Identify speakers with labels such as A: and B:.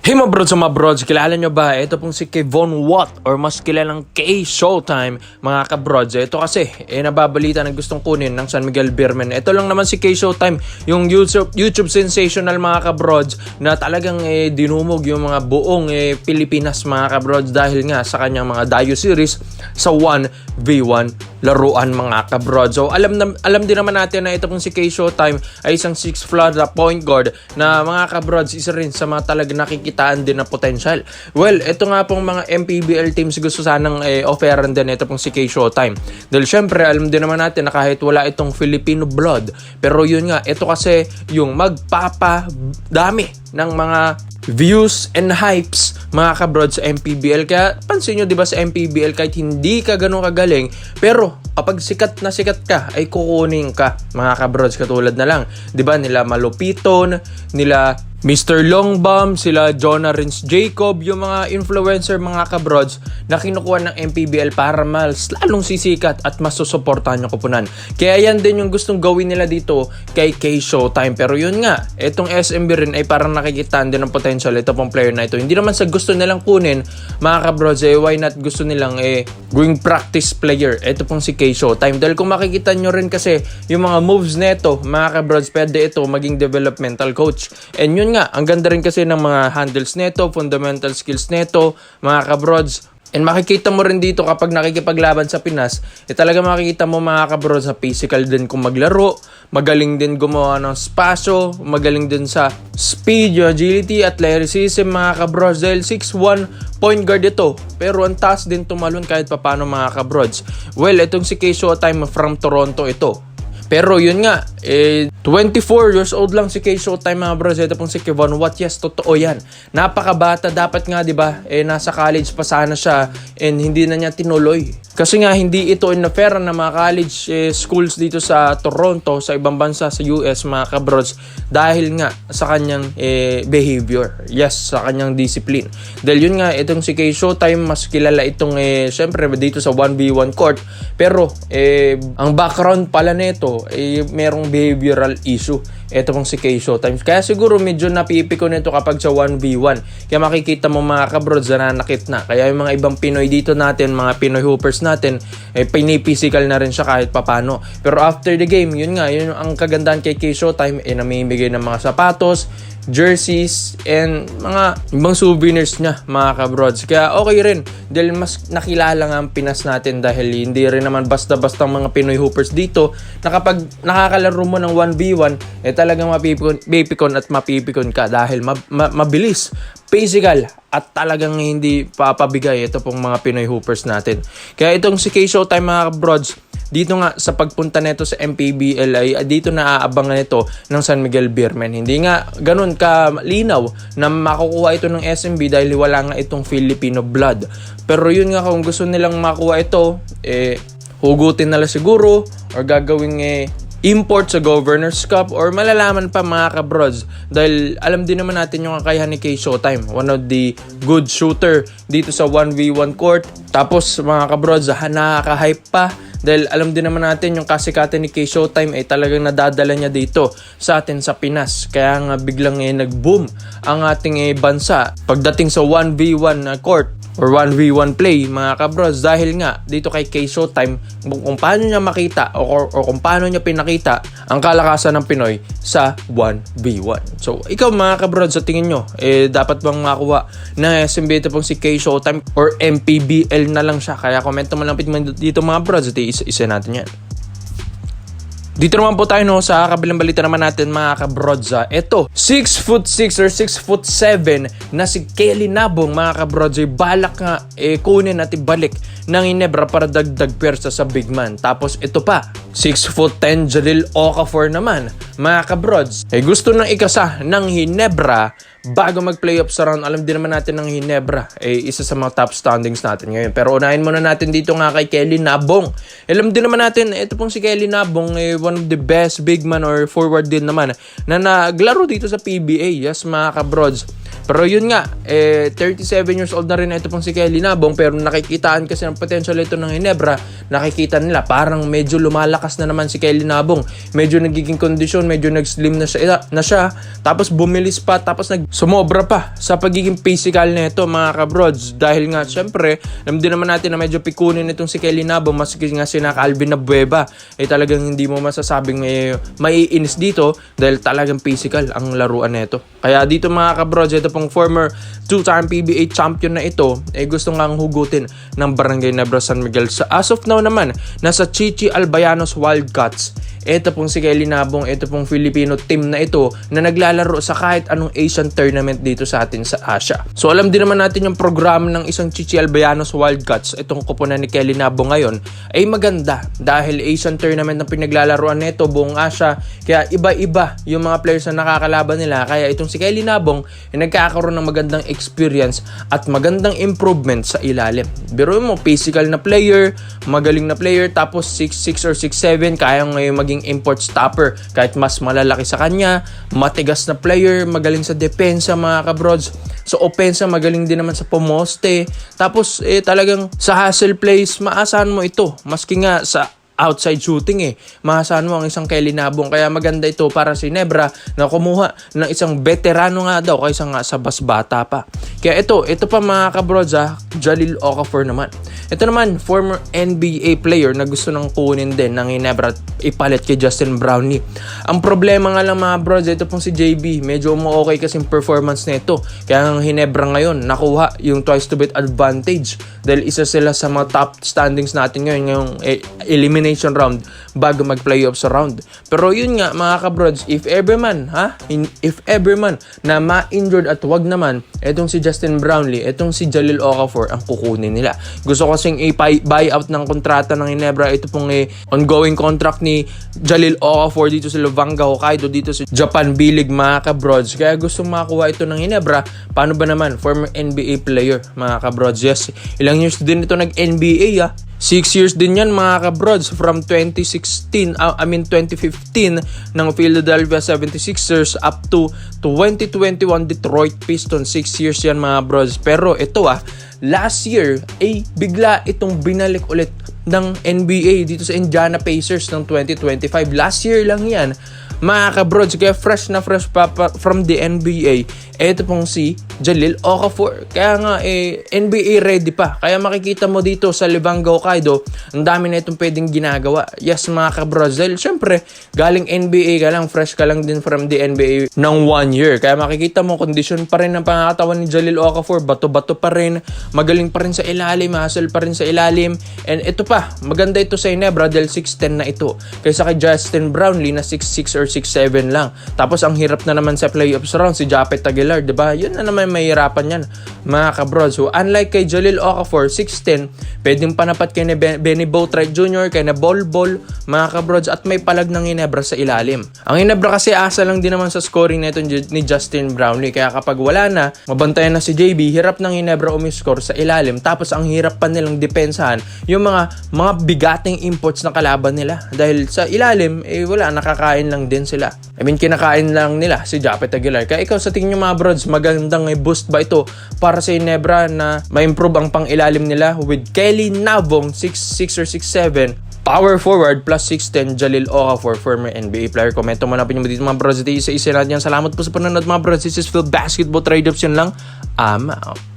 A: Hey mga brods, kilala nyo ba? Ito pong si Kevon Watt or mas kilalang K-Showtime mga kabrods. Ito kasi, nababalita na gustong kunin ng San Miguel Beermen. Ito lang naman si K-Showtime, yung YouTube sensational mga kabrods na talagang dinumog yung mga buong Pilipinas mga kabrods dahil nga sa kanyang mga Dayo series sa 1v1 laruan mga kabrods. So alam din naman natin na ito pong si K-Showtime ay isang 6 flood point guard na mga kabrods isa rin sa mga talagang nakikitaan din na potential. Well, ito nga pong mga MPBL teams gusto sanang offeran din ito pong si K-Showtime. Dahil syempre alam din naman natin na kahit wala itong Filipino blood, pero yun nga, ito kasi yung magpapadami ng mga views and hypes mga kabrods sa MPBL. Kaya pansin nyo, diba, sa MPBL kahit hindi ka ganun kagaling, pero kapag sikat na sikat ka ay kukunin ka mga kabrods. Katulad na lang, diba, nila Malupiton, nila Mr. Longbomb, sila Jonah Rins Jacob, yung mga influencer mga kabrods na kinukuha ng MPBL para mas lalong sisikat at mas susuportahan yung kupunan. Kaya yan din yung gustong gawin nila dito kay K-Showtime. Pero yun nga, itong SMB rin ay parang nakikitaan din ng potential ito pong player na ito. Hindi naman sa gusto nilang kunin mga kabrods, why not gusto nilang going practice player. Ito pong si K-Showtime. Dahil kung makikita nyo rin kasi yung mga moves neto mga kabrods, pwede ito maging developmental coach. And yun nga, ang ganda rin kasi ng mga handles neto, fundamental skills neto, mga kabrods. And makikita mo rin dito kapag nakikipaglaban sa Pinas, talaga makikita mo mga kabrods na physical din kung maglaro, magaling din gumawa ng spasyo, magaling din sa speed, agility, athleticism mga kabrods. Dahil 6'1" point guard ito, pero ang taas din tumalon kahit papano mga kabrods. Well, itong si K-Showtime from Toronto ito. Pero yun nga, 24 years old lang si K-Showtime mga bros. Ito pong si Kevon Watt. Yes, totoo yan. Napakabata. Dapat nga, diba, nasa college pa sana siya and hindi na niya tinuloy. Kasi nga, hindi ito in-offer ng mga college schools dito sa Toronto, sa ibang bansa, sa US mga kabrods, dahil nga sa kanyang behavior. Yes, sa kanyang discipline. Dahil yun nga, itong si K-Showtime, mas kilala itong, syempre, dito sa 1v1 court. Pero, ang background pala nito, merong behavioral issue. Ito pong si K-Showtime. Kaya siguro medyo napipiko nito kapag sa 1v1. Kaya makikita mo mga kabrods na nanakit na. Kaya yung mga ibang Pinoy dito natin, mga Pinoy hoopers natin, piniphysical na rin siya kahit papano. Pero after the game, yun nga, yun ang kagandahan kay K-Showtime, namimigay ng mga sapatos, jerseys, and mga ibang souvenirs niya mga kabrods. Kaya okay rin dahil mas nakilala nga ang Pinas natin dahil hindi rin naman basta-basta mga Pinoy hoopers dito na kapag nakakalaro mo ng 1v1 talagang mapipikon at mapipikon ka dahil mabilis, physical at talagang hindi papabigay ito pong mga Pinoy hoopers natin. Kaya itong si K-Showtime mga kabrods, dito nga sa pagpunta nito sa MPBL ay dito na aabangan ito ng San Miguel Beermen. Hindi nga ganun kalinaw na makukuha ito ng SMB dahil wala nga itong Filipino blood. Pero yun nga, kung gusto nilang makuha ito, hugutin nila siguro or gagawing import sa Governor's Cup or malalaman pa mga kabrods dahil alam din naman natin yung kakayahan ni K-Showtime, one of the good shooter dito sa 1v1 court. Tapos mga kabrods, nakaka-hype pa dahil alam din naman natin yung kasikatan ni K-Showtime ay talagang nadadala niya dito sa atin sa Pinas. Kaya nga biglang nag-boom ang ating bansa pagdating sa 1v1 court or 1v1 play mga kabrods dahil nga dito kay K-Showtime kung paano niya makita o kung paano niya pinakita ang kalakasan ng Pinoy sa 1v1. So ikaw mga kabrods, sa tingin nyo dapat bang makuha na SMB ito pong si K-Showtime or MPBL na lang siya? Kaya komento mo lang dito mga bros at isa natin yan. Dito naman po tayo sa kabilang balita naman natin mga kabrods. Ito, 6'6" or 6'7" na si Kelly Nabong mga kabrods ay balak nga kunin at ibalik ng Ginebra para dagdag pwersa sa big man. Tapos ito pa, 6'10" Jalil Okafor naman mga kabrods gusto nang ikasa ng Ginebra bago mag-playoff sa round. Alam din naman natin ng Ginebra isa sa mga top standings natin ngayon. Pero unahin muna natin dito nga kay Kelly Nabong. Alam din naman natin, ito pong si Kelly Nabong one of the best big man or forward din naman na naglaro dito sa PBA. Yes mga kabrods. Pero yun nga, 37 years old na rin ito pong si Kelly Nabong, pero nakikitaan kasi ng potential ito ng Ginebra. Nakikita nila parang medyo lumalakas na naman si Kelly Nabong. Medyo nagiging kondisyon, medyo nag-slim na siya, tapos bumilis pa, tapos sumobra pa sa pagiging physical nito mga kabrods. Dahil nga syempre, alam din naman natin na medyo pikunin itong si Kelly Nabo, maski nga sina Calvin Abueva, talagang hindi mo masasabing maiinis dito dahil talagang physical ang laruan nito. Kaya dito mga kabrods, ito pong former 2-time PBA champion na ito, gusto nga hugutin ng Barangay Nebra San Miguel. As of now naman, nasa Chichi Albayanos Wildcats. Ito pong si Kelly Nabong, ito pong Filipino team na ito na naglalaro sa kahit anong Asian tournament dito sa atin sa Asia. So alam din naman natin yung programa ng isang Chichi Albayanos Wildcats, itong kupunan ni Kelly Nabong ngayon, ay maganda dahil Asian tournament na pinaglalaroan nito buong Asia. Kaya iba-iba yung mga players na nakakalaban nila. Kaya itong si Kelly Nabong ay nagkakaroon ng magandang experience at magandang improvement sa ilalim. Biro mo, physical na player, magaling na player, tapos 6'6 or 6'7, kaya ngayon maging import stopper kahit mas malalaki sa kanya, matigas na player, magaling sa depensa mga kabrods. Sa opensa, magaling din naman sa pomoste. Tapos talagang sa hustle plays, maasahan mo ito. Maski nga sa outside shooting maasahan mo ang isang Kelly Nabong. Kaya maganda ito para si Nebra na kumuha ng isang veterano nga daw kaysa nga sa basbata pa. Kaya ito pa mga kabrods, Jalil Okafor naman. Ito naman, former NBA player na gusto nang kunin din ng Ginebra ipalit kay Justin Brownlee. Ang problema nga lang mga bros, ito pong si JB, medyo okay kasing performance nito. Kaya ang Ginebra ngayon, nakuha yung twice to beat advantage dahil isa sila sa mga top standings natin ngayon, ngayong elimination round bago mag-playoffs round. Pero yun nga mga kabrods, if ever man na ma-injured at wag naman, etong si Justin Brownlee, etong si Jalil Okafor ang kukunin nila. Gusto ko kasing i-buyout ng kontrata ng Ginebra. Ito pong ongoing contract ni Jalil Okafor dito sa Luvanga, Hokkaido, dito sa Japan B-League mga kabrods. Kaya gusto makuha ito ng Ginebra. Paano ba naman? Former NBA player mga kabrods. Yes, ilang years din ito nag-NBA 6 years din yan mga kabrods, from 2015 ng Philadelphia 76ers up to 2021 Detroit Pistons. 6 years yan mga bros. Pero ito last year bigla itong binalik ulit ng NBA dito sa Indiana Pacers ng 2025. Last year lang yan mga kabrods. Kaya fresh na fresh pa from the NBA. Ito pong si Jalil Okafor. Kaya nga NBA ready pa. Kaya makikita mo dito sa Luvanga, Hokkaido, ang dami na itong pwedeng ginagawa. Yes mga kabrods, dahil syempre galing NBA ka lang, fresh ka lang din from the NBA ng 1 year. Kaya makikita mo kondisyon pa rin ng pangangatawan ni Jalil Okafor. Bato-bato pa rin, magaling pa rin sa ilalim, hustle pa rin sa ilalim. And ito pa, maganda ito sa Ginebra dahil 6'10 na ito kaysa kay Justin Brownlee na 6'6 or 6'7 lang. Tapos ang hirap na naman sa playoffs round si Japet Aguilar, diba? Yun na naman mahirapan yan mga kabrods. So unlike kay Jalil Okafor 6'10, pwedeng panapat kay Benny Boatwright Jr., kay na Bol mga kabrods, at may palag ng Ginebra sa ilalim. Ang Ginebra kasi asa lang din naman sa scoring na ito ni Justin Brownlee. Kaya kapag wala na, mabantayan na si JB, hirap ng Ginebra umiscore sa ilalim. Tapos ang hirap pa nilang depensahan yung mga bigating imports na kalaban nila. Dahil sa ilalim, wala, nakakain lang din sila. Kinakain lang nila si Japet Aguilar. Kaya ikaw sa tingin nyo mga brods, magandang boost ba ito para sa Ginebra na ma-improve ang pang-ilalim nila with Kelly Nabong 6'6 or 6'7, power forward plus 6'10 Jalil Okafor, former NBA player. Komento mo na po nyo dito mga brods. Isa natin yan. Salamat po sa panonood mga brods. This is Phil Basketball Trade-Ups. Yun lang. I'm out.